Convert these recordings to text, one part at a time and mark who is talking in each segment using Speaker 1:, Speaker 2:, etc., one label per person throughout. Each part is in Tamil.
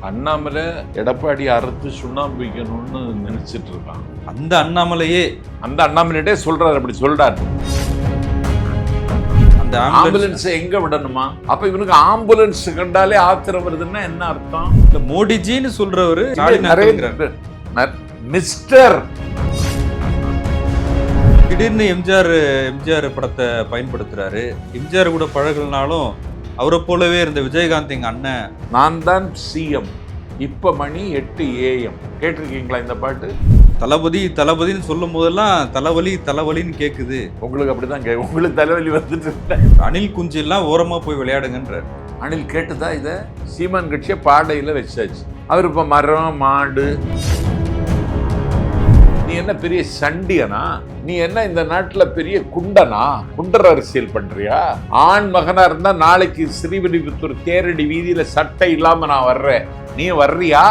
Speaker 1: அண்ணாமலை எடப்பாடி அறுத்து சுண்ணாம்பு வைக்கணும்னு நினைச்சிட்டு இருக்கான்.
Speaker 2: அந்த அண்ணாமலையே
Speaker 1: சொல்றாரு, அப்படி சொல்றாரு.
Speaker 2: அந்த
Speaker 1: ஆம்புலன்ஸ் எங்க விடணுமா? அப்ப இவனுக்கு ஆம்புலன்ஸ் கண்டாலே ஆத்திரம் வருதுன்னா என்ன அர்த்தம்?
Speaker 2: இந்த மோடிஜின்னு சொல்றவரு
Speaker 1: மிஸ்டர்
Speaker 2: திடீர்னு எம்ஜிஆர் படத்தை பயன்படுத்துறாரு. எம்ஜிஆர் கூட பழகலனாலும் அவரை போலவே இருந்த விஜயகாந்த் எங்க அண்ணன்.
Speaker 1: நான் தான் சிஎம். இப்ப மணி 8 AM. கேட்டிருக்கீங்களா இந்த பாட்டு?
Speaker 2: தளபதின்னு சொல்லும் போதெல்லாம் தலைவலின்னு கேக்குது.
Speaker 1: உங்களுக்கு அப்படிதான் உங்களுக்கு தலைவலி வந்துட்டு.
Speaker 2: அணில் குஞ்சு எல்லாம் ஓரமா போய் விளையாடுங்கன்றார்.
Speaker 1: அணில் கேட்டுதான் இதை சீமான் கட்சியை பாடையில வச்சாச்சு. அவர் இப்ப மரம் மாடு. நீ என்ன பெரிய சண்டியனா? நீ என்ன இந்த நாட்டுல பெரிய குண்டனா? குண்டர் அரசியல் பண்றியா? ஆண் மகனா இருந்தா நாளைக்கு ஸ்ரீவில்லிபுத்தூர் தேரடி வீதியில சட்டை இல்லாம நான் வர்றேன், நீ வர்றியா?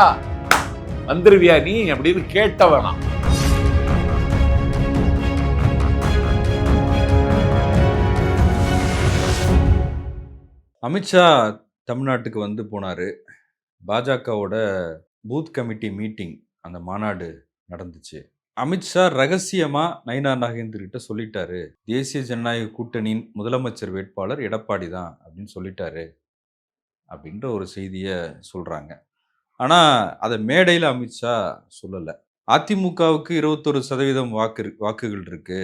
Speaker 1: வந்துருவியா நீ அப்படின்னு கேட்டவனா?
Speaker 2: அமித்ஷா தமிழ்நாட்டுக்கு வந்து போனாரு. பாஜகவோட பூத் கமிட்டி மீட்டிங், அந்த மாநாடு நடந்துச்சு. அமித்ஷா ரகசியமா நயினா நாகேந்திர கிட்ட சொல்லிட்டாரு, தேசிய ஜனநாயக கூட்டணியின் முதலமைச்சர் வேட்பாளர் எடப்பாடி தான் அப்படின்னு சொல்லிட்டாரு அப்படின்ற ஒரு செய்தியை சொல்றாங்க. ஆனா அதை மேடையில் அமித்ஷா சொல்லலை. அதிமுகவுக்கு 21% வாக்குகள் இருக்கு,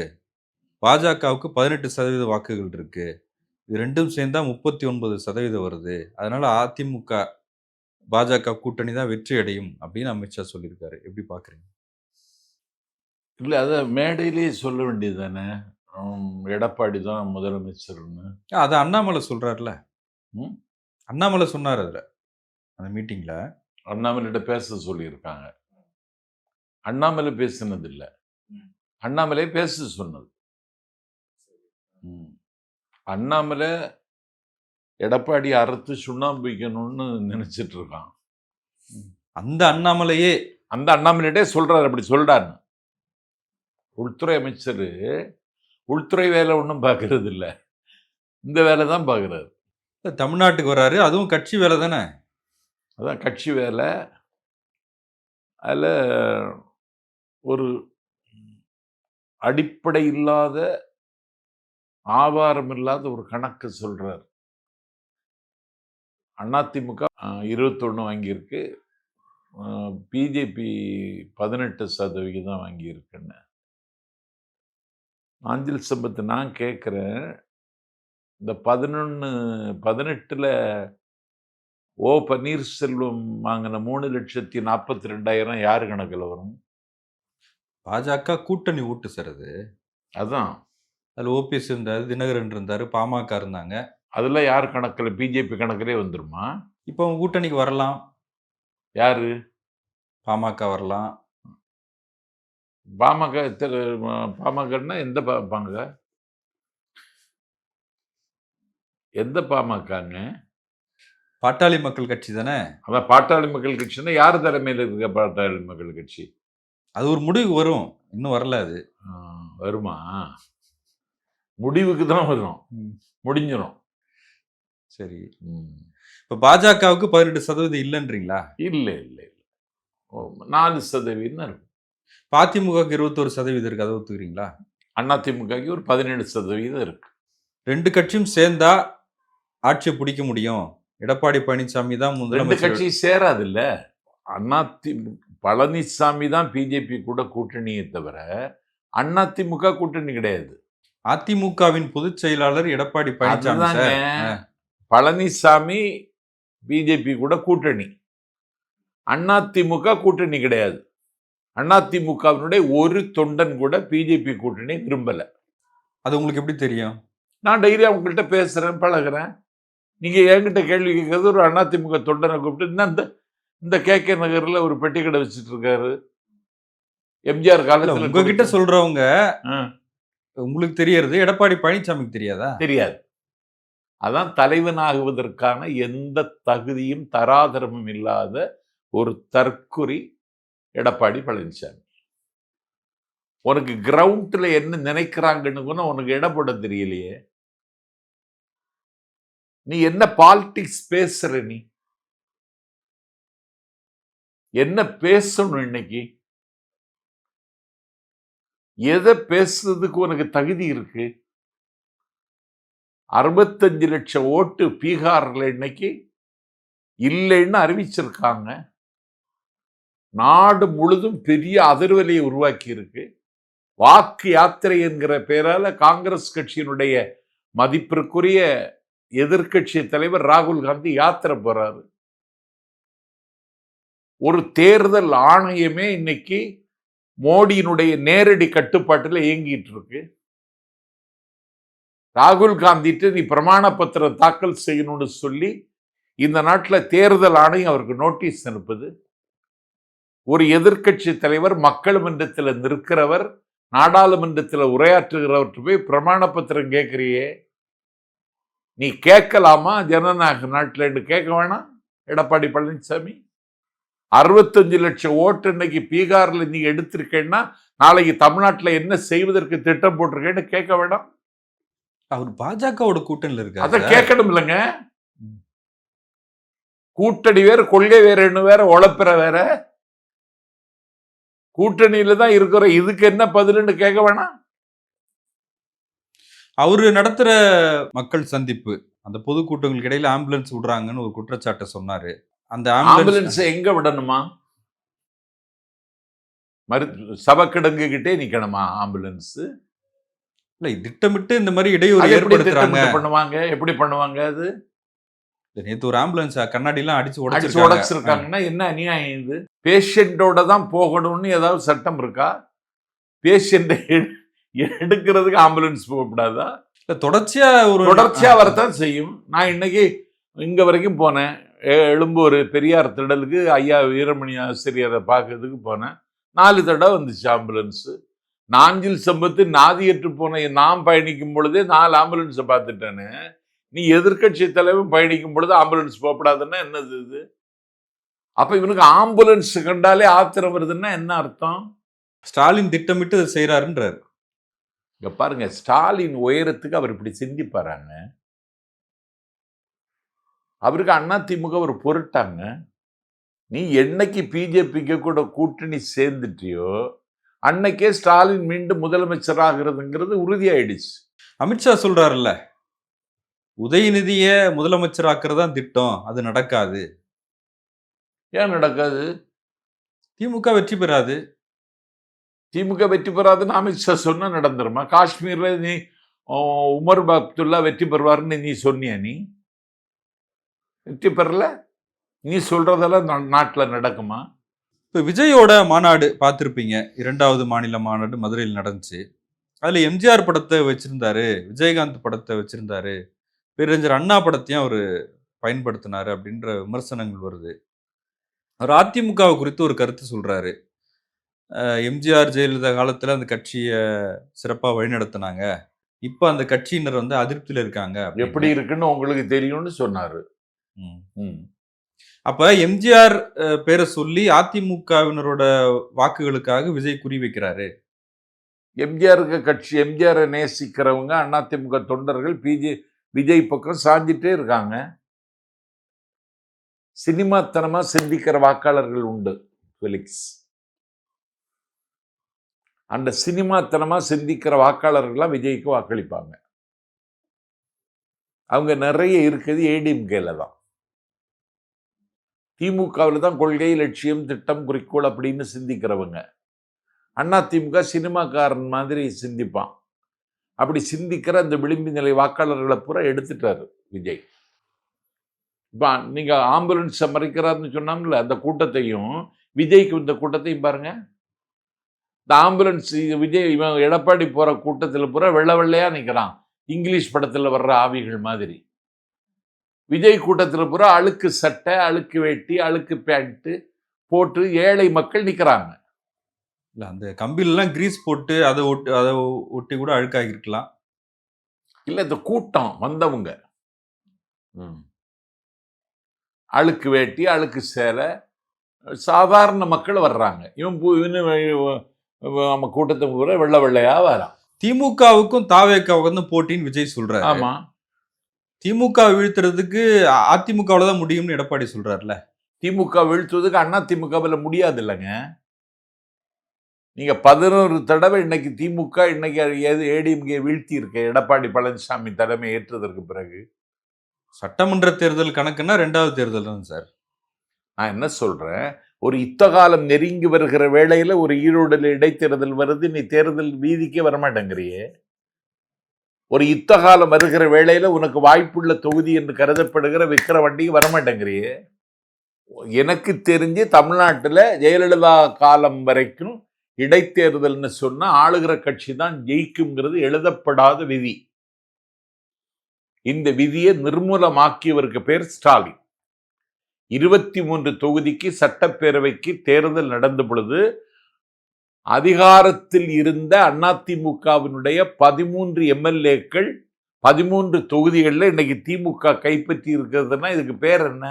Speaker 2: பாஜகவுக்கு 18% வாக்குகள் இருக்கு, இது ரெண்டும் சேர்ந்தா 39% வருது, அதனால அதிமுக பாஜக கூட்டணி தான் வெற்றி அடையும் அப்படின்னு அமித்ஷா சொல்லியிருக்காரு. எப்படி பாக்குறீங்க?
Speaker 1: இல்லை, அதை மேடையிலேயே சொல்ல வேண்டியது தானே, எடப்பாடி தான் முதலமைச்சர்னு.
Speaker 2: அதை அண்ணாமலை சொல்றாருல. அண்ணாமலை சொன்னார் அதுல, அந்த மீட்டிங்ல
Speaker 1: அண்ணாமலையிட்ட பேச சொல்லியிருக்காங்க. அண்ணாமலை பேசினது இல்லை, அண்ணாமலை பேச சொன்னது. அண்ணாமலை எடப்பாடி அறுத்து சுண்ணாம்பு வைக்கணும்னு நினைச்சிட்டு இருக்கான்.
Speaker 2: அந்த அண்ணாமலையே
Speaker 1: சொல்றாரு, அப்படி சொல்றாரு. உள்துறை அமைச்சர் உள்துறை வேலை ஒன்றும் பார்க்கறது இல்லை, இந்த வேலை தான் பார்க்கறாரு.
Speaker 2: தமிழ்நாட்டுக்கு வர்றாரு, அதுவும் கட்சி வேலை தானே.
Speaker 1: அதான் கட்சி வேலை. அதில் ஒரு அடிப்படை இல்லாத, ஆதாரம் இல்லாத ஒரு கணக்கு சொல்றார். அதிமுக 21 வாங்கியிருக்கு, பிஜேபி 18% வாங்கியிருக்குன்னு. ஆஞ்சில் சம்பத், நான் கேட்குறேன், இந்த 18ல் ஓ பன்னீர்செல்வம் வாங்கின 3,42,000 யார் கணக்கில் வரும்?
Speaker 2: பாஜக கூட்டணி ஓட்டு சார் அது.
Speaker 1: அதான்,
Speaker 2: அதில் ஓபிஎஸ் இருந்தார், தினகரன் இருந்தார், பாமக இருந்தாங்க.
Speaker 1: அதெல்லாம் யார் கணக்கில்? பிஜேபி கணக்கிலே வந்துருமா?
Speaker 2: இப்போ அவங்க கூட்டணிக்கு வரலாம்.
Speaker 1: யாரு?
Speaker 2: பாமக வரலாம்.
Speaker 1: பாமகன்னா எந்த பாமக? எந்த பாமகங்க?
Speaker 2: பாட்டாளி மக்கள் கட்சி தானே.
Speaker 1: அதான் பாட்டாளி மக்கள் கட்சின்னா யார் தலைமையில் இருக்க பாட்டாளி மக்கள் கட்சி? அது
Speaker 2: ஒரு முடிவு வரும், இன்னும் வரல. அது
Speaker 1: வருமா? முடிவுக்கு தான் வரும், முடிஞ்சிடும்.
Speaker 2: சரி, இப்போ பாஜகவுக்கு 18% இல்லைன்றீங்களா?
Speaker 1: இல்லை இல்லை, 4% இருக்கும்.
Speaker 2: அதிமுகவுக்கு 21% இருக்கு, அதை ஒத்துக்கிறீங்களா?
Speaker 1: அதிமுகவுக்கு ஒரு 17% இருக்கு.
Speaker 2: ரெண்டு கட்சியும் சேர்ந்தா ஆட்சியை பிடிக்க முடியும். எடப்பாடி பழனிசாமி தான்
Speaker 1: ரெண்டு கட்சி சேராது இல்ல. பழனிசாமி தான் பிஜேபி கூட கூட்டணியை தவிர அதிமுக கூட்டணி கிடையாது.
Speaker 2: அதிமுகவின் பொதுச் செயலாளர் எடப்பாடி பழனிசாமி.
Speaker 1: பழனிசாமி பிஜேபி கூட கூட்டணி, அதிமுக கூட்டணி கிடையாது. அதிமுகவினுடைய ஒரு தொண்டன் கூட பிஜேபி கூட்டணி விரும்பல.
Speaker 2: அது உங்களுக்கு எப்படி தெரியும்?
Speaker 1: நான் டைரியா உங்கள்கிட்ட பேசுறேன், பழகிறேன். நீங்க என்கிட்ட கேள்வி கேட்கறது ஒரு அதிமுக தொண்டனை கூப்பிட்டு, இந்த KK நகர்ல ஒரு பெட்டி கடை வச்சுட்டு இருக்காரு, எம்ஜிஆர் காலத்துல.
Speaker 2: உங்ககிட்ட சொல்றவங்க உங்களுக்கு தெரியறது, எடப்பாடி பழனிசாமிக்கு தெரியாதா?
Speaker 1: தெரியாது. அதான் தலைவனாகுவதற்கான எந்த தகுதியும் தராதரமும் இல்லாத ஒரு தற்குறி எடப்பாடி பழனிசாமி. உனக்கு கிரவுண்ட்ல என்ன நினைக்கிறாங்கன்னு உனக்கு இடப்பட தெரியலையே. நீ என்ன பாலிடிக்ஸ் பேசுற? நீ என்ன பேசணும் இன்னைக்கு? எதை பேசுறதுக்கு உனக்கு தகுதி இருக்கு? 65 லட்சம் ஓட்டு பீகார்ல இன்னைக்கு இல்லைன்னு அறிவிச்சிருக்காங்க. நாடு முழுதும் பெரிய அதிர்வலையை உருவாக்கி இருக்கு. வாக்கு யாத்திரை என்கிற பெயரால காங்கிரஸ் கட்சியினுடைய மதிப்பிற்குரிய எதிர்க்கட்சி தலைவர் ராகுல் காந்தி யாத்திரை போறாரு. ஒரு தேர்தல் ஆணையமே இன்னைக்கு மோடியினுடைய நேரடி கட்டுப்பாட்டில் இயங்கிட்டு இருக்கு. ராகுல் காந்திட்டு நீ பிரமாண பத்திரம் தாக்கல் செய்யணும்னு சொல்லி இந்த நாட்டில் தேர்தல் ஆணையம் அவருக்கு நோட்டீஸ் அனுப்புது. ஒரு எதிர்க்கட்சி தலைவர் மக்கள் மன்றத்தில் நிற்கிறவர், நாடாளுமன்றத்தில் உரையாற்றுகிறவற்று போய் பிரமாண பத்திரம் கேட்கிறியே, நீ கேட்கலாமா? ஜனநாயக நாட்டில் கேட்க வேணாம். எடப்பாடி பழனிசாமி 65 லட்சம் ஓட்டு இன்னைக்கு பீகார்ல நீ எடுத்திருக்கேன்னா நாளைக்கு தமிழ்நாட்டில் என்ன செய்வதற்கு திட்டம் போட்டிருக்கேன்னு கேட்க வேண்டாம்.
Speaker 2: அவர் பாஜகவோட கூட்டணியில் இருக்காரு.
Speaker 1: அதை கேட்கணும் இல்லைங்க. கூட்டணி வேற, கொள்கை வேறன்னு வேற, உழப்பிற வேற. கூட்டணியில தான் இருக்கிற, இதுக்கு என்ன பதிலுன்னு கேட்க வேணாம்.
Speaker 2: அவரு நடத்துற மக்கள் சந்திப்பு, அந்த பொதுக்கூட்டங்களுக்கு இடையில ஆம்புலன்ஸ் விடுறாங்கன்னு ஒரு குற்றச்சாட்டை சொன்னாரு. அந்த
Speaker 1: ஆம்புலன்ஸ் எங்க விடணுமா? சபக்கிடங்கு கிட்டே நிக்கணுமா ஆம்புலன்ஸ்?
Speaker 2: இல்ல, திட்டமிட்டு இந்த மாதிரி இடையூறு ஏற்படுத்துறாங்க.
Speaker 1: பண்ணுவாங்க. எப்படி பண்ணுவாங்க? அது
Speaker 2: நேத்து ஒரு ஆம்புலன்ஸ் கண்ணாடி எல்லாம் அடிச்சு
Speaker 1: உடைச்சிருக்காங்கன்னா என்ன அநியாயம் இது? பேஷண்டோட தான் போகணும்னு ஏதாவது சட்டம் இருக்கா? பேஷண்ட் எடுக்கிறதுக்கு ஆம்புலன்ஸ் போகக்கூடாதா? தொடர்ச்சியா வரத்தான் செய்யும். நான் இன்னைக்கு இங்க வரைக்கும் போனேன். எழும்பூர் பெரியார் திடலுக்கு ஐயா வீரமணி ஆசிரியரை பார்க்கறதுக்கு போனேன். 4 தடவை வந்துச்சு ஆம்புலன்ஸ். நாஞ்சில் சம்பத்து நாதியற்று போன நாம் பயணிக்கும் பொழுதே 4 ஆம்புலன்ஸை பார்த்துட்டேன்னு, நீ எதிர்கட்சி தலைவர் பயணிக்கும் பொழுது ஆம்புலன்ஸ் போகப்படாதுன்னா என்னது இது? அப்ப இவனுக்கு ஆம்புலன்ஸ் கண்டாலே ஆத்திரம் வருதுன்னா என்ன அர்த்தம்?
Speaker 2: ஸ்டாலின் திட்டமிட்டு அதை செய்யறாருன்றாரு.
Speaker 1: இங்க பாருங்க, ஸ்டாலின் உயரத்துக்கு அவர் இப்படி சிந்திப்பாராங்க? அவருக்கு அதிமுக ஒரு பொருட்டாங்க. நீ என்னைக்கு பிஜேபிக்கு கூட கூட்டணி சேர்ந்துட்டியோ அன்னைக்கே ஸ்டாலின் மீண்டும் முதலமைச்சர் ஆகிறதுங்கிறது உறுதியாயிடுச்சு.
Speaker 2: அமித்ஷா சொல்றாருல்ல, உதயநிதிய முதலமைச்சர் ஆக்குறதா திட்டம், அது நடக்காது.
Speaker 1: ஏன் நடக்காது?
Speaker 2: திமுக வெற்றி பெறாது.
Speaker 1: திமுக வெற்றி பெறாதுன்னு அமித்ஷா சொன்னா நடந்துருமா? காஷ்மீர்ல நீ உமர் அப்துல்லா வெற்றி பெறுவாருன்னு நீ சொன்னியா? நீ வெற்றி பெறல. நீ சொல்றதெல்லாம் நாட்டில் நடக்குமா?
Speaker 2: இப்போ விஜயோட மாநாடு பார்த்துருப்பீங்க, 2வது மாநில மாநாடு மதுரையில் நடந்துச்சு. அதுல எம்ஜிஆர் படத்தை வச்சிருந்தாரு, விஜயகாந்த் படத்தை வச்சிருந்தாரு, பேரறிஞர் அண்ணா படத்தையும் அவர் பயன்படுத்தினாரு அப்படின்ற விமர்சனங்கள் வருது. அவர் அதிமுகவை குறித்து ஒரு கருத்து சொல்றாரு. எம்ஜிஆர் ஜெயலலிதா காலத்துல அந்த கட்சியை சிறப்பா வழிநடத்தினாங்க, இப்ப அந்த கட்சியினர் வந்து அதிருப்தியில இருக்காங்க.
Speaker 1: எப்படி இருக்குன்னு உங்களுக்கு தெரியும்னு சொன்னாரு.
Speaker 2: அப்ப எம்ஜிஆர் பேரை சொல்லி அதிமுகவினரோட வாக்குகளுக்காக விஜய் குறி வைக்கிறாரு.
Speaker 1: எம்ஜிஆருக்கு கட்சி, எம்ஜிஆரை நேசிக்கிறவங்க அதிமுக தொண்டர்கள் விஜய் பக்கம் சாஞ்சிட்டே இருக்காங்க. சினிமாத்தனமா சிந்திக்கிற வாக்காளர்கள் உண்டு ஃபெலிக்ஸ். அந்த சினிமாத்தனமா சிந்திக்கிற வாக்காளர்கள்லாம் விஜய்க்கு வாக்களிப்பாங்க. அவங்க நிறைய இருக்குது ஏடிஎம்கேல தான். திமுகவில் தான் கொள்கை, லட்சியம், திட்டம், குறிக்கோள் அப்படின்னு சிந்திக்கிறவங்க. அதிமுக சினிமாக்காரன் மாதிரி சிந்திப்பான். அப்படி சிந்திக்கிற அந்த விளிம்பு நிலை வாக்காளர்களை பூரா எடுத்துட்டாரு விஜய். இப்போ நீங்க ஆம்புலன்ஸை மறைக்கிறாருன்னு சொன்னாங்கல்ல, அந்த கூட்டத்தையும் விஜய்க்கு இந்த கூட்டத்தையும் பாருங்க. இந்த ஆம்புலன்ஸ் விஜய் இவன் எடப்பாடி போற கூட்டத்தில் பூரா வெள்ளை வெள்ளையா நிற்கிறான், இங்கிலீஷ் படத்தில் வர்ற ஆவிகள் மாதிரி. விஜய் கூட்டத்தில் பூரா அழுக்கு சட்டை, அழுக்கு வேட்டி, அழுக்கு பேண்ட்டு போட்டு ஏழை மக்கள் நிற்கிறாங்க.
Speaker 2: இல்லை, அந்த கம்பிலெல்லாம் கிரீஸ் போட்டு அதை ஒட்டி கூட அழுக்காகிருக்கலாம்.
Speaker 1: இல்லை, இந்த கூட்டம் வந்தவங்க அழுக்கு வேட்டி, அழுக்கு சேலை, சாதாரண மக்கள் வர்றாங்க. நம்ம கூட்டத்தை கூட வெள்ளை வெள்ளையா வரான்.
Speaker 2: திமுகவுக்கும் தாவேக்காவுக்கும் போட்டின்னு விஜய் சொல்றாரு.
Speaker 1: ஆமா,
Speaker 2: திமுக வீழ்த்துறதுக்கு அதிமுகவில் தான் முடியும்னு எடப்பாடி சொல்றாருல.
Speaker 1: திமுக வீழ்த்துவதுக்கு அண்ணா திமுகவில் முடியாது இல்லைங்க. நீங்க 11 தடவை இன்னைக்கு திமுக இன்னைக்கு ஏடிஎம்கே வீழ்த்தி இருக்க எடப்பாடி பழனிசாமி தலைமை ஏற்றதற்கு பிறகு.
Speaker 2: சட்டமன்ற தேர்தல் கணக்குன்னா 2வது தேர்தல் தான் சார்.
Speaker 1: நான் என்ன சொல்றேன், ஒரு யுத்த காலம் நெருங்கி வருகிற வேளையில ஒரு ஈரோடுல இடைத்தேர்தல் வருது, நீ தேர்தல் வீதிக்கே வரமாட்டேங்கிறியே. ஒரு யுத்த காலம் வருகிற வேளையில உனக்கு வாய்ப்புள்ள தொகுதி என்று கருதப்படுகிற விக்கிரவாண்டிக்கு வரமாட்டேங்கிறியே. எனக்கு தெரிஞ்சு தமிழ்நாட்டில் ஜெயலலிதா காலம் வரைக்கும் இடைத்தேர்தல்னு சொன்னா ஆளுகிற கட்சி தான் ஜெயிக்கும்ங்கிறது எழுதப்படாத விதி. இந்த விதியை நிர்மூலமாக்கியவருக்கு பேர் ஸ்டாலின். 23 தொகுதிக்கு சட்டப்பேரவைக்கு தேர்தல் நடந்த பொழுது அதிகாரத்தில் இருந்த அதிமுகவினுடைய 13 எம்எல்ஏக்கள் 13 தொகுதிகளில் இன்னைக்கு திமுக கைப்பற்றி இருக்கிறதுனா இதுக்கு பேர் என்ன?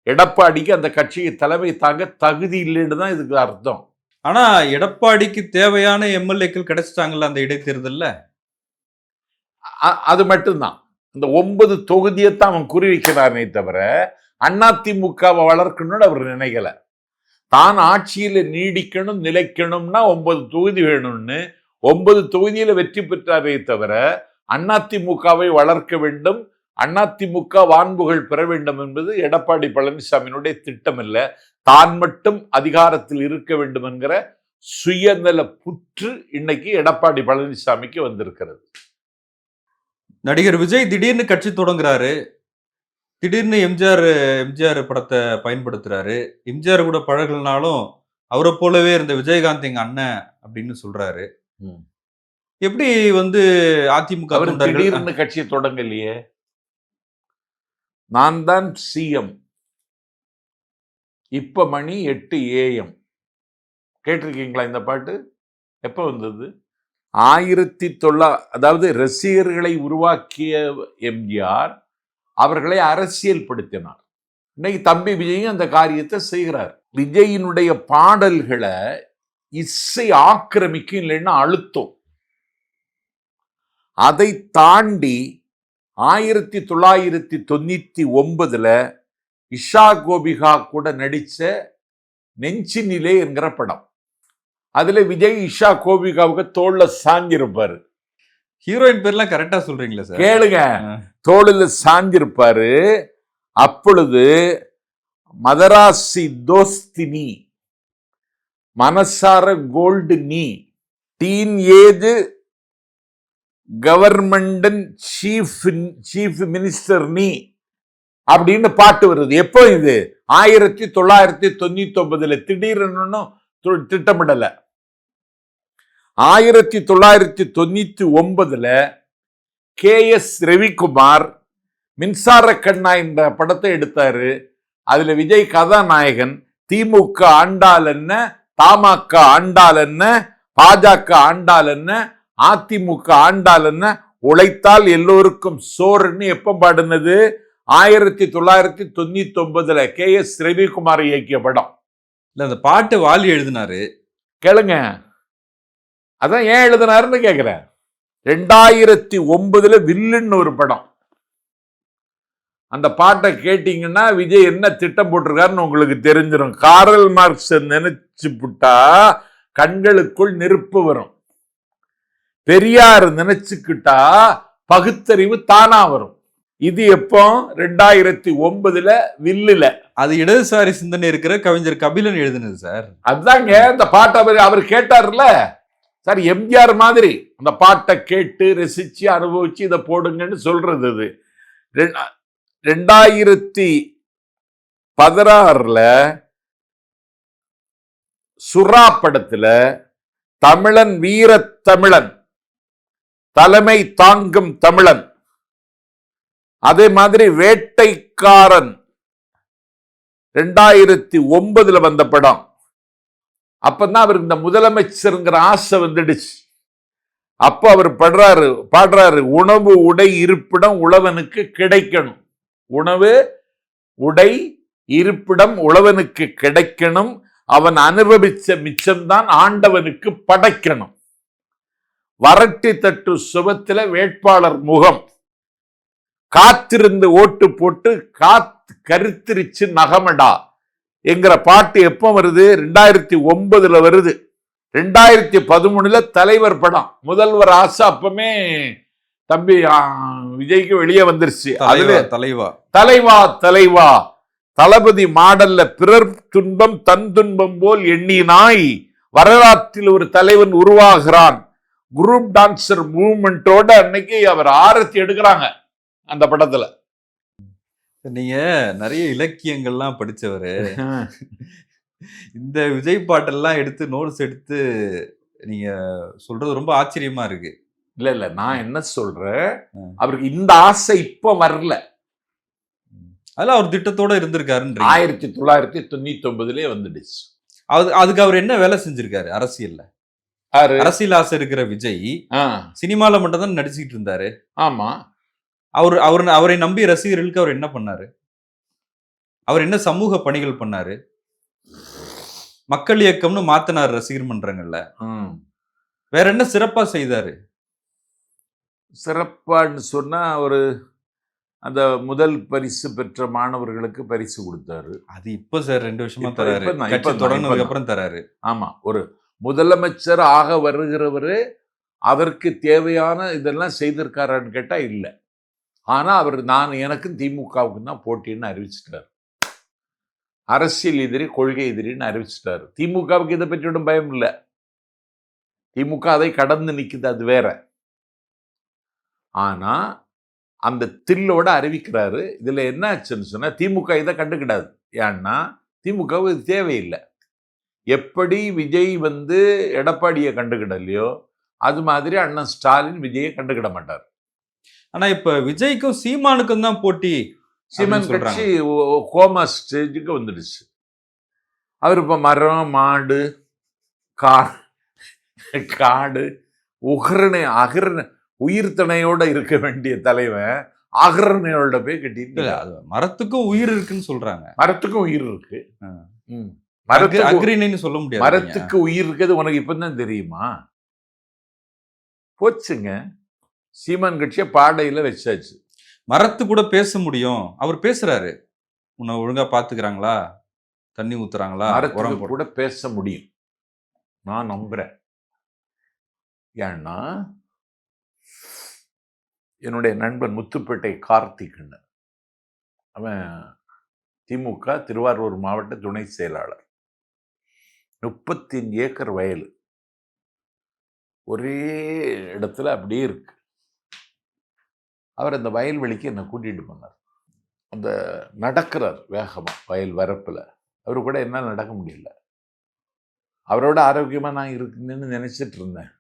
Speaker 1: எடப்பாடிக்கு அந்த கட்சியை தலைமை தாங்க தகுதி இல்லைன்னு தான் இதுக்கு அர்த்தம்.
Speaker 2: ஆனா எடப்பாடிக்கு தேவையான எம்எல்ஏக்கள் கிடைச்சிட்டாங்கல்ல அந்த இடைத்தேர்தல்ல.
Speaker 1: அது மட்டும்தான். இந்த 9 தொகுதியைத்தான் அவன் குறிவிக்கிறானே தவிர அதிமுகவை வளர்க்கணும்னு அவர் நினைக்கல. தான் ஆட்சியில நீடிக்கணும் நிலைக்கணும்னா 9 தொகுதி வேணும்னு 9 தொகுதியில வெற்றி பெற்றாரே தவிர அதிமுகவை வளர்க்க வேண்டும், அதிமுக வான்புகள் பெற வேண்டும் என்பது எடப்பாடி பழனிசாமியினுடைய திட்டம் இல்ல. தான் மட்டும் அதிகாரத்தில் இருக்க வேண்டும் என்கிற சுயநல புற்று இன்னைக்கு எடப்பாடி பழனிசாமிக்கு வந்திருக்கிறது.
Speaker 2: நடிகர் விஜய் திடீர்னு கட்சி தொடங்குறாரு, திடீர்னு எம்ஜிஆர் படத்தை பயன்படுத்துறாரு. எம்ஜிஆர் கூட பழகலனாலும் அவரை போலவே இருந்த விஜயகாந்த் எங்க அண்ணன் அப்படின்னு சொல்றாரு. எப்படி அதிமுக
Speaker 1: திடீர்னு கட்சியை தொடங்கலையே. நான் தான் சிஎம், இப்ப மணி 8 AM. கேட்டிருக்கீங்களா இந்த பாட்டு? எப்ப வந்தது? 1900, அதாவது ரசிகர்களை உருவாக்கிய எம்ஜிஆர் அவர்களை அரசியல் படுத்தினார். இன்னைக்கு தம்பி விஜயும் அந்த காரியத்தை செய்கிறார். விஜயினுடைய பாடல்களை இசை ஆக்கிரமிக்கும், இல்லைன்னா அழுத்தம். அதை தாண்டி 1999 இஷா கோபிகா கூட நடிச்ச நெஞ்சினிலே என்கிற படம். அதுல விஜய் இஷா கோபிகாவுக்கு தோல்ல சாஞ்சிருப்பாரு.
Speaker 2: ஹீரோயின் பேர்லாம் கரெக்டா சொல்றீங்களா சார்?
Speaker 1: கேளுங்க, தோளில் சாஞ்சிருப்பாரு. அப்பொழுது மதராசி தோஸ்தினி, மனசார கோல்டு நீ, teen age government chief minister நீ அப்படின்னு பாட்டு வருது. எப்போ இது? 1999. திடீர்னு திட்டமிடல. 1999 KS ரவிக்குமார் மின்சார கண்ணா என்ற படத்தை எடுத்தாரு. அதுல விஜய் கதாநாயகன். திமுக ஆண்டால் என்ன, தமாக ஆண்டால் என்ன, பாஜக ஆண்டால் என்ன, அதிமுக ஆண்டால் என்ன, உழைத்தால் எல்லோருக்கும் சோறுன்னு எப்ப பாடுனது? 1999 KS ரவிக்குமார் இயக்கிய படம்.
Speaker 2: இல்ல, அந்த பாட்டு வாலி எழுதினாரு.
Speaker 1: கேளுங்க, அதான் ஏன் எழுதினாருன்னு கேக்குறேன். 2009 வில்லுன்னு ஒரு படம். அந்த பாட்டை கேட்டீங்கன்னா விஜய் என்ன திட்டம் போட்டிருக்காருன்னு உங்களுக்கு தெரிஞ்சிடும். காரல் மார்க்ஸ் நினைச்சு புட்டா கண்களுக்குள் நெருப்பு வரும். பெரியார் நினைச்சுக்கிட்டா பகுத்தறிவு தானா வரும். இது எப்போ? 2009 வில்லுல.
Speaker 2: அது இடதுசாரி சிந்தனை இருக்கிற கவிஞர் கபிலன் எழுதினது சார்.
Speaker 1: அதுதாங்க இந்த பாட்டை அவர் கேட்டார்ல சார். எம்ஜிஆர் மாதிரி அந்த பாட்டை கேட்டு ரசிச்சு அனுபவிச்சு இதை போடுங்கன்னு சொல்றது. அது 2016 சுறா படத்துல தமிழன் வீர தமிழன், தலைமை தாங்கும் தமிழன், அதே மாதிரி வேட்டைக்காரன் 2009 வந்த படம். அப்பதான் அவருக்கு இந்த முதலமைச்சருங்கிற ஆசை வந்துடுச்சு. அப்ப அவர் பாடுறாரு, உணவு உடை இருப்பிடம் உழவனுக்கு கிடைக்கணும். உணவு உடை இருப்பிடம் உழவனுக்கு கிடைக்கணும். அவன் அனுபவிச்ச மிச்சம்தான் ஆண்டவனுக்கு படைக்கணும். வரட்டி தட்டு சுபத்தில வேட்பாளர் முகம், காத்திருந்து ஓட்டு போட்டு கருத்திருச்சு நகமடா என்கிற பாட்டு எப்போ வருது? 2009 வருது. 2013 தலைவர் படம், முதல்வர் ஆசை அப்பமே தம்பி விஜய்க்கு வெளியே வந்துருச்சு. அதுல
Speaker 2: தலைவா
Speaker 1: தலைவா தலைவா தளபதி மாடல்ல பிறர் துன்பம் தன் துன்பம் போல் எண்ணினாய் வரலாற்றில் ஒரு தலைவன் உருவாகிறான். குரூப் டான்சர் மூவ்மெண்டோட அன்னைக்கு அவர் ஆரத்தி எடுக்கிறாங்க அந்த படத்துல.
Speaker 2: நீங்க நிறைய இலக்கியங்கள்லாம் படிச்சவரு, இந்த விஜய் பாட்டெல்லாம் எடுத்து நோட்ஸ் எடுத்து நீங்க சொல்றது ரொம்ப ஆச்சரியமா இருக்கு.
Speaker 1: இல்ல நான் என்ன சொல்றேன், அவருக்கு இந்த ஆசை இப்ப வரல,
Speaker 2: அதெல்லாம் அவர் திட்டத்தோட இருந்திருக்காரு.
Speaker 1: 1999 வந்துடுச்சு.
Speaker 2: அதுக்கு அவர் என்ன வேலை செஞ்சிருக்காரு அரசியல்ல? அரசியல் ஆசை இருக்கிற விஜய் சினிமால மட்டும் தான் நடிச்சுட்டு இருந்தாரு.
Speaker 1: ஆமா,
Speaker 2: அவரை நம்பி ரசிகர்களுக்கு அவர் என்ன பண்ணாரு? அவர் என்ன சமூக பணிகள் பண்ணாரு? மக்கள் இயக்கம்னு மாத்தினார் ரசிகர் மன்றங்கள்ல. வேற என்ன சிறப்பா செய்தாரு?
Speaker 1: சிறப்பான்னு சொன்னா ஒரு அந்த முதல் பரிசு பெற்ற மாணவர்களுக்கு பரிசு கொடுத்தாரு.
Speaker 2: அது இப்ப சார் 2 வருஷமா தராரு. கட்சி தொடங்கினதுக்கு அப்புறம் தராரு.
Speaker 1: ஆமா, ஒரு முதலமைச்சர் ஆக வருகிறவரு அதற்கு தேவையான இதெல்லாம் செய்திருக்காரான்னு கேட்டா இல்ல. ஆனா அவர் எனக்கும் திமுகவுக்கு தான் போட்டின்னு அறிவிச்சிட்டாரு. அரசியல் எதிரி, கொள்கை எதிரின்னு அறிவிச்சிட்டாரு. திமுகவுக்கு இதை பற்றியும் பயம் இல்லை. திமுக அதை கடந்து நிக்குது, அது வேற. ஆனா அந்த தில்லோட அறிவிக்கிறாரு. இதுல என்ன ஆச்சுன்னு சொன்னா, திமுக இதை கண்டுக்கிடாது. ஏன்னா திமுகவுக்கு இது தேவையில்லை. எப்படி விஜய் எடப்பாடியை கண்டுக்கிடலையோ அது மாதிரி அண்ணன் ஸ்டாலின் விஜயை கண்டுக்கிட மாட்டார்.
Speaker 2: ஆனா இப்ப விஜய்க்கும் சீமானுக்கும் தான் போட்டி.
Speaker 1: சீமான் கட்சி கோமா ஸ்டேஜுக்கு வந்துடுச்சு. அவர் இப்ப மரம், மாடு, காடு அகரண உயிர்த்தனையோட இருக்க வேண்டிய தலைவன் அகரணையோட போய் கட்டிட்டு.
Speaker 2: மரத்துக்கும் உயிர் இருக்குன்னு சொல்றாங்க.
Speaker 1: மரத்துக்கும் உயிர் இருக்கு.
Speaker 2: சொல்ல முடியாது.
Speaker 1: மரத்துக்கு உயிர் இருக்கிறது உனக்கு இப்பதான் தெரியுமா? போச்சுங்க. சீமான் கட்சியை பாடையில வச்சாச்சு.
Speaker 2: மரத்து கூட பேச முடியும். அவர் பேசுறாரு. உன்னை ஒழுங்கா பாத்துக்கிறாங்களா, தண்ணி ஊத்துறாங்களா,
Speaker 1: மரத்துக்கு கூட பேச முடியும், நான் நம்புறேன். ஏன்னா என்னுடைய நண்பன் முத்துப்பேட்டை கார்த்திக்னு, அவன் திமுக திருவாரூர் மாவட்ட துணை செயலாளர். 35 ஏக்கர் வயல் ஒரே இடத்துல அப்படியே இருக்கு. அவர் அந்த வயல்வெளிக்கு என்னை கூட்டிட்டு போனார். அந்த நடக்கிறார் வேகமா வயல் வரப்புல. அவரு கூட என்ன நடக்க முடியல. அவரோட ஆரோக்கியமா நான் இருக்குன்னு நினைச்சிட்டு இருந்தேன்.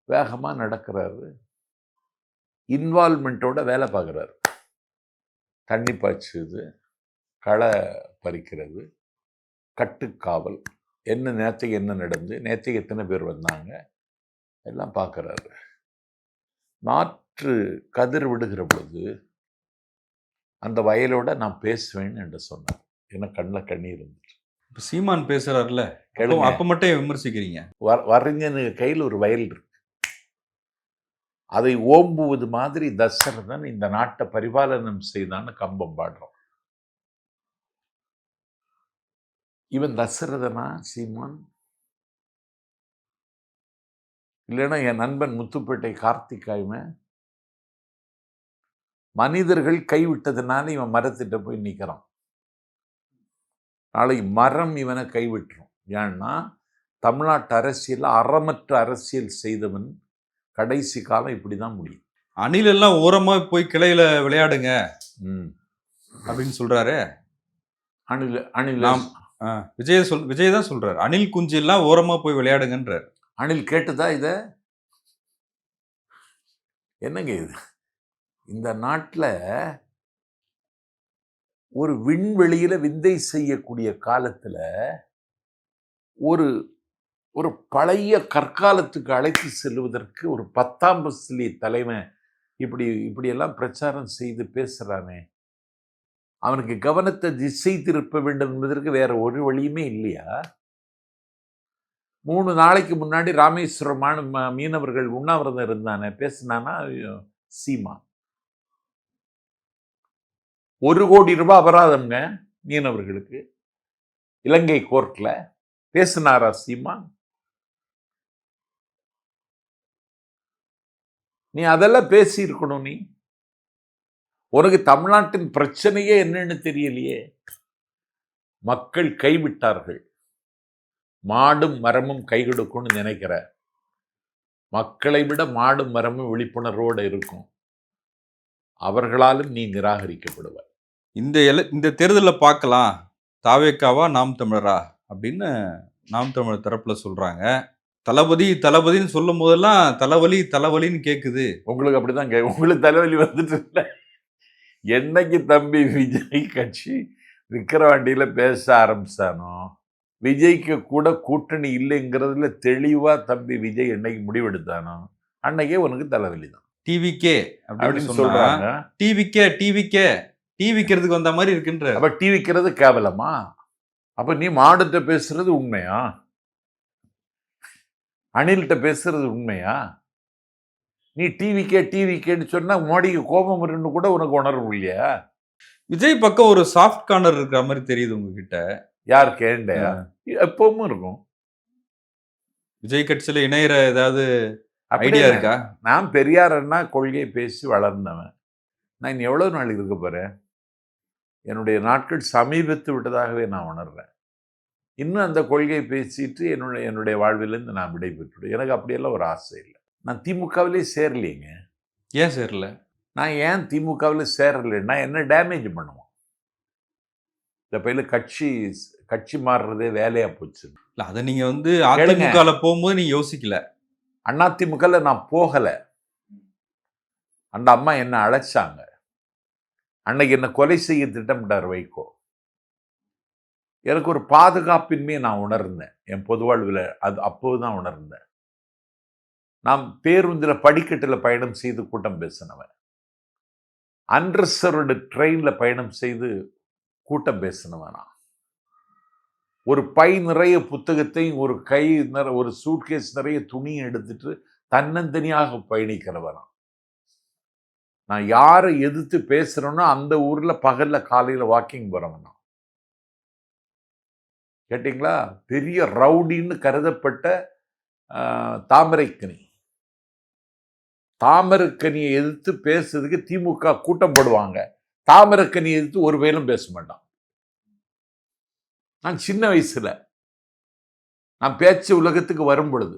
Speaker 1: வேகமா நடக்கிறாரு. இன்வால்மெண்ட்டோட வேலை பார்க்குறாரு. தண்ணி பாய்ச்சுது, களை பறிக்கிறது, கட்டுக்காவல், நேற்றுக்கு என்ன நடந்து, நேற்றுக்கு எத்தனை பேர் வந்தாங்க எல்லாம் பார்க்குறாரு. நாற்று கதிர் விடுகிற பொழுது அந்த வயலோட நான் பேசுவேன்னு என்று சொன்னார். எனக்கு கண்ணில் கண்ணீர் இருந்துச்சு.
Speaker 2: சீமான் பேசுறாருல, அப்ப மட்டும் விமர்சிக்கிறீங்க.
Speaker 1: வரைஞ்சனுக்கு கையில் ஒரு வயல் இருக்கு. அதை ஓம்புவது மாதிரி தசரதன் இந்த நாட்டை பரிபாலனம் செய்தான்னு கம்பம் பாடுறோம். இவன் தசரதனா சீமான்? இல்லைன்னா என் நண்பன் முத்துப்பேட்டை கார்த்திகாயுமே. மனிதர்கள் கைவிட்டதுனால இவன் மரத்திட்ட போய் நிற்கிறான். நாளை மரம் இவனை கைவிட்டுரும். ஏன்னா தமிழ்நாட்டு அரசியல் அறமற்ற அரசியல் செய்தவன் கடைசி காலம் இப்படிதான் முடியும்.
Speaker 2: அணில் எல்லாம் ஓரமா போய் கிளையில விளையாடுங்க அப்படின்னு சொல்றாரு. விஜய் தான் சொல்றாரு, அணில் குஞ்சு எல்லாம் ஓரமா போய் விளையாடுங்கன்றார்.
Speaker 1: அணில் கேட்டுதா இத? என்னங்க இது? இந்த நாட்டில் ஒரு விண்வெளியில விந்தை செய்யக்கூடிய காலத்துல ஒரு ஒரு பழைய கற்காலத்துக்கு அழைத்து செல்வதற்கு ஒரு 10ஆம் பஸ்லி தலைவன் இப்படியெல்லாம் பிரச்சாரம் செய்து பேசுறானே, அவனுக்கு கவனத்தை திசை திருப்ப வேண்டும் என்பதற்கு வேற ஒரு வழியுமே இல்லையா? 3 நாளைக்கு முன்னாடி ராமேஸ்வரம் மீனவர்கள் உண்ணாவிரதம் இருந்தானே, பேசினானா சீமா? 1 கோடி ரூபாய் அபராதம்ங்க மீனவர்களுக்கு. இலங்கை கோர்ட்ல பேசினாரா சீமான்? நீ அதெல்லாம் பேசி இருக்கணும். நீ உனக்கு தமிழ்நாட்டின் பிரச்சனையே என்னன்னு தெரியலையே. மக்கள் கைவிட்டார்கள். மாடும் மரமும் கை கொடுக்கும்னு நினைக்கிற. மக்களை விட மாடும் மரமும் விழிப்புணர்வோடு இருக்கும். அவர்களாலும் நீ நிராகரிக்கப்படுவ.
Speaker 2: இந்த தேர்தலில் பார்க்கலாம் தாவேக்காவா நாம் தமிழரா அப்படின்னு நாம் தமிழர் தரப்புல சொல்றாங்க. தளபதி தளபதின்னு சொல்லும் போதெல்லாம் தலைவலி தலைவலின்னு கேக்குது.
Speaker 1: உங்களுக்கு அப்படிதான் உங்களுக்கு தலைவலி வந்துட்டு இல்லை. என்னைக்கு தம்பி விஜய் கட்சி விக்கிரவாண்டியில பேச ஆரம்பிச்சானோ, விஜய்க்கு கூட கூட்டணி இல்லைங்கிறதுல தெளிவா தம்பி விஜய் என்னைக்கு முடிவெடுத்தானோ அன்னைக்கே உனக்கு தலைவலி தான்.
Speaker 2: டிவிக்கே
Speaker 1: அப்படின்னு சொல்றாங்க.
Speaker 2: டீ விக்கிறதுக்கு வந்த மாதிரி இருக்குன்ற.
Speaker 1: அப்ப டீ விக்கிறது கேவலமா? அப்ப நீ மாடுகிட்ட பேசுறது உண்மையா? அணில்கிட்ட பேசுறது உண்மையா? நீ டிவிக்கேன்னு சொன்னா மோடிக்கு கோபம் வருன்னு கூட உனக்கு உணர்வு இல்லையா?
Speaker 2: விஜய் பக்கம் ஒரு சாஃப்ட் கார்னர் இருக்கிற மாதிரி தெரியுது உங்ககிட்ட.
Speaker 1: யார் கேண்டையா? எப்பவும் இருக்கும்.
Speaker 2: விஜய் கட்சியில இணையற ஏதாவது ஐடியா இருக்கா?
Speaker 1: நான் பெரியாரன்னா கொள்கையை பேசி வளர்ந்தவன். நான் இன்னும் எவ்வளவு நாள் இருக்க போறேன்? என்னுடைய நாட்கள் சமீபத்து விட்டதாகவே நான் உணர்றேன். இன்னும் அந்த கொள்கையை பேசிட்டு என்னுடைய வாழ்விலிருந்து நான் விடை பெற்றுவிடும். எனக்கு அப்படியெல்லாம் ஒரு ஆசை இல்லை. நான் திமுகவிலே சேரலைங்க.
Speaker 2: ஏன் சேரல?
Speaker 1: நான் ஏன் திமுகவில் சேரலைன்னா என்ன டேமேஜ் பண்ணுவோம். இந்த பையில கட்சி மாறுறதே வேலையா போச்சு.
Speaker 2: இல்லை, அதை நீங்க அதிமுகல போகும்போது நீங்க யோசிக்கல.
Speaker 1: அதிமுகல நான் போகலை. அந்த அம்மா என்ன அழைச்சாங்க. அன்னைக்கு என்ன கொலை செய்ய திட்டமிட்டார் வைகோ. எனக்கு ஒரு பாதுகாப்பின்மையை நான் உணர்ந்தேன் என் பொது வாழ்வில். அது அப்போதுதான் உணர்ந்தேன். நாம் பேருந்தில் படிக்கட்டில் பயணம் செய்து கூட்டம் பேசினவன். அன்ரிசர்வ்டு ட்ரெயினில் பயணம் செய்து கூட்டம் பேசினவன். நான் ஒரு பை நிறைய புத்தகத்தையும் ஒரு சூட்கேஸ் நிறைய துணியை எடுத்துட்டு தன்னந்தனியாக பயணிக்கிறவன். நான் யாரை எதிர்த்து பேசுறேனோ அந்த ஊர்ல பகல்ல காலையில வாக்கிங் போறவன். கேட்டீங்களா? பெரிய ரவுடின்னு கருதப்பட்ட தாமரைக்கனியை எதிர்த்து பேசுறதுக்கு திமுக கூட்டம் போடுவாங்க. தாமரைக்கனியை எதிர்த்து ஒரு வேலும் பேச மாட்டான். நான் சின்ன வயசுல நான் பேச்சு உலகத்துக்கு வரும் பொழுது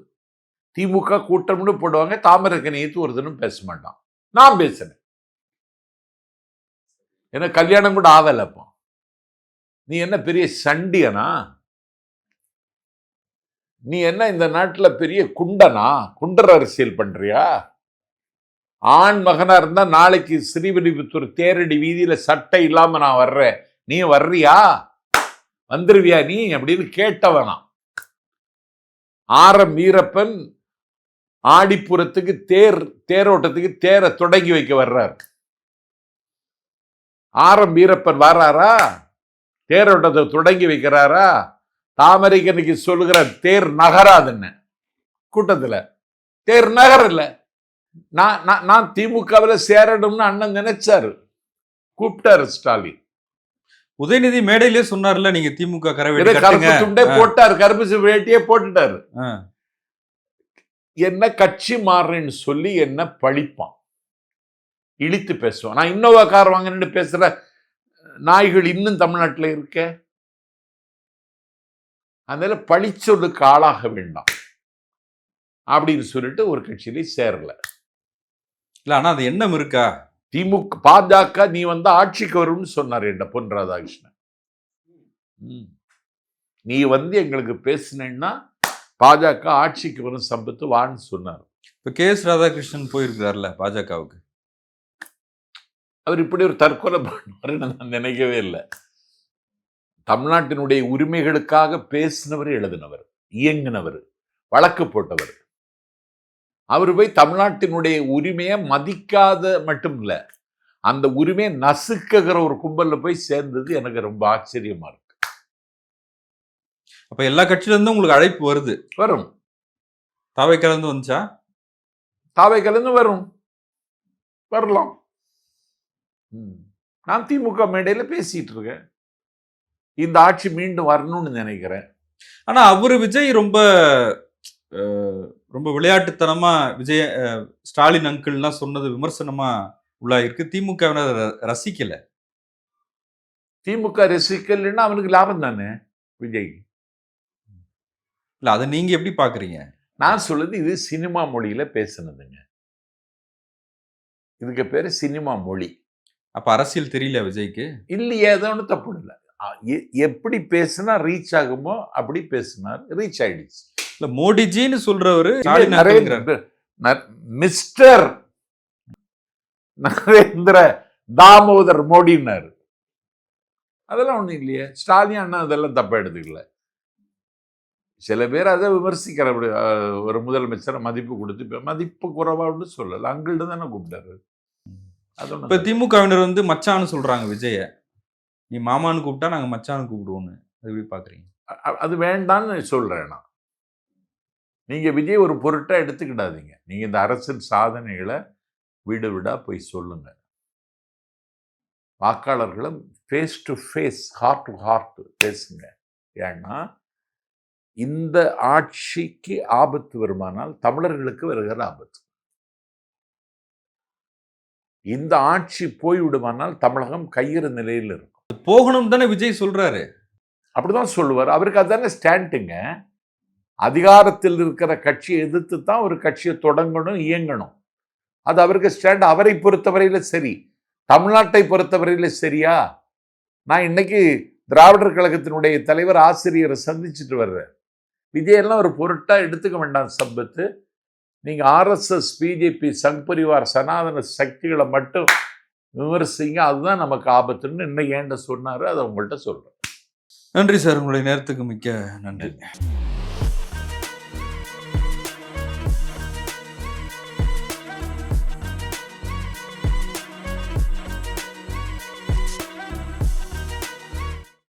Speaker 1: திமுக கூட்டம்னு போடுவாங்க. தாமரைக்கனியை எதிர்த்து ஒரு தினம் பேச மாட்டான். நான் பேசுறேன். எனக்கு கல்யாணம் கூட ஆகல. அப்போ நீ என்ன பெரிய சண்டியனா? நீ என்ன இந்த நாட்டில் பெரிய குண்டனா? குண்டர் அரசியல் பண்றியா? ஆண் மகனா இருந்தா நாளைக்கு ஸ்ரீவில்லிபுத்தூர் தேரடி வீதியில சட்டை இல்லாம நான் வர்றேன், நீ வர்றியா? வந்துருவியா நீ அப்படின்னு கேட்டவனா? ஆரம் வீரப்பன் ஆடிப்புறத்துக்கு தேரோட்டத்துக்கு தேரை தொடங்கி வைக்க வர்றார். ஆரம் வீரப்பன் வர்றாரா? தேரோட்டத்தை தொடங்கி வைக்கிறாரா? தாமரைக்கனிக்கு சொல்லுகிற தேர் நகராதுன்னு கூட்டத்துல. தேர் நகர் இல்ல. நான் திமுகவில் சேரணும்னு அண்ணன் நினைச்சாரு, கூப்பிட்டாரு ஸ்டாலின்.
Speaker 2: உதயநிதி மேடையிலே சொன்னார்ல, நீங்க திமுக
Speaker 1: கருப்பு துண்டே போட்டாரு, கருப்பு வேட்டியே போட்டுட்டாரு. என்ன கட்சி மாறுறேன்னு சொல்லி என்ன பழிப்பான், இழித்து பேசுவான். நான் இன்னோவா கார் வாங்கினு பேசுற நாய்கள் இன்னும் தமிழ்நாட்டில் இருக்க. அதனால பழிச்சொல்லுக்கு ஆளாக வேண்டாம் அப்படின்னு சொல்லிட்டு ஒரு கட்சியிலே சேரல.
Speaker 2: இல்ல, ஆனா அது எண்ணம் இருக்கா?
Speaker 1: திமுக பாஜக நீ ஆட்சிக்கு வரும்னு சொன்னார் என்ற பொன் ராதாகிருஷ்ணன். நீ எங்களுக்கு பேசினேன்னா பாஜக ஆட்சிக்கு வரும் சம்பத்து வான்னு சொன்னார்.
Speaker 2: இப்ப கே.எஸ். ராதாகிருஷ்ணன் போயிருக்கிறார்ல பாஜகவுக்கு.
Speaker 1: அவர் இப்படி ஒரு தற்கொலை பண்ணுவாருன்னு நான் நினைக்கவே இல்லை. தமிழ்நாட்டினுடைய உரிமைகளுக்காக பேசினவர், எழுதினவர், இயங்கினவர், வழக்கு போட்டவர். அவர் போய் தமிழ்நாட்டினுடைய உரிமையை மதிக்காத மட்டும் இல்ல, அந்த உரிமையை நசுக்குகிற ஒரு கும்பல்ல போய் சேர்ந்தது எனக்கு ரொம்ப ஆச்சரியமா இருக்கு.
Speaker 2: அப்ப எல்லா கட்சியில இருந்தும் உங்களுக்கு அழைப்பு வருது?
Speaker 1: வரும்.
Speaker 2: தாவேக்கால இருந்து வந்துச்சா? தாவேக்கால
Speaker 1: இருந்து வரும், வரலாம். நான் திமுக மேடையில பேசிட்டு இருக்கேன். இந்த ஆட்சி மீண்டும் வரணும்னு நினைக்கிறேன்.
Speaker 2: ஆனா அவரு விஜய் ரொம்ப ரொம்ப விளையாட்டுத்தனமா விஜய் ஸ்டாலின் அங்கிள்லாம் சொன்னது விமர்சனமா உள்ளாயிருக்கு. திமுகவினர் ரசிக்கல.
Speaker 1: திமுக ரசிக்கலைன்னா அவனுக்கு லாபம் தானே விஜய்.
Speaker 2: இல்ல அதை நீங்க எப்படி பாக்குறீங்க?
Speaker 1: நான் சொல்லுது இது சினிமா மொழியில பேசுனதுங்க. இதுக்கு பேரு சினிமா மொழி.
Speaker 2: அப்ப அரசியல் தெரியல விஜய்க்கு?
Speaker 1: இல்லையே, ஏதோ ஒன்று தப்பு இல்லை. எப்படி பேசுனா ரீச் ஆகுமோ அப்படி பேசினார், ரீச் ஆயிடுச்சு.
Speaker 2: இல்ல மோடிஜின்னு சொல்றவரு
Speaker 1: மிஸ்டர் நரேந்திர தாமோதர் மோடினாரு. அதெல்லாம் ஒண்ணும் இல்லையே. ஸ்டாலின் அண்ணா அதெல்லாம் தப்பா எடுத்துக்கல. சில பேர் அதை விமர்சிக்கிற ஒரு முதலமைச்சரை மதிப்பு கொடுத்து மதிப்பு குறைவான்னு சொல்லல, அங்கிட்டு தானே கூப்பிட்டாரு.
Speaker 2: இப்ப திமுகவினர் வந்து மச்சான்னு சொல்றாங்க விஜய. நீ மாமான்னு கூப்பிட்டா நாங்க மச்சான்னு கூப்பிடுவோம்னு. அது எப்படி பாக்குறீங்க?
Speaker 1: அது வேண்டான்னு சொல்றேன் நான். நீங்க விஜய் ஒரு பொருட்டா எடுத்துக்கிடாதீங்க. நீங்க இந்த அரசின் சாதனைகளை வீடு வீடா போய் சொல்லுங்க. வாக்காளர்களும் face to face, heart to heart பேசுங்க. ஏன்னா இந்த ஆட்சிக்கு ஆபத்து வருமானால் தமிழர்களுக்கு வருகிற ஆபத்து. இந்த ஆட்சி போய்விடுமானால் தமிழகம் கையிற நிலையில் இருக்கும்.
Speaker 2: போகணும் தானே விஜய் சொல்றாரு.
Speaker 1: அப்படிதான் சொல்லுவார். அவருக்கு அதுதானே ஸ்டாண்டுங்க. அதிகாரத்தில் இருக்கிற கட்சியை எதிர்த்து தான் ஒரு கட்சியை தொடங்கணும், இயங்கணும். அது அவருக்கு ஸ்டாண்ட். அவரை பொறுத்தவரையில சரி, தமிழ்நாட்டை பொறுத்தவரையில சரியா? நான் இன்னைக்கு திராவிடர் கழகத்தினுடைய தலைவர் ஆசிரியரை சந்திச்சுட்டு வர்றேன். விஜயெல்லாம் ஒரு பொருட்டா எடுத்துக்க வேண்டாம் சம்பத்து. நீங்க ஆர்எஸ்எஸ், பிஜேபி, சங் பரிவார், சனாதன சக்திகளை மட்டும் விமர்சிங்க. அதுதான் நமக்கு ஆபத்துன்னு இன்னைக்கு ஏண்ட சொன்னாரு. அதை உங்கள்கிட்ட சொல்றேன்.
Speaker 2: நன்றி சார், உங்களுடைய நேரத்துக்கு மிக்க நன்றி.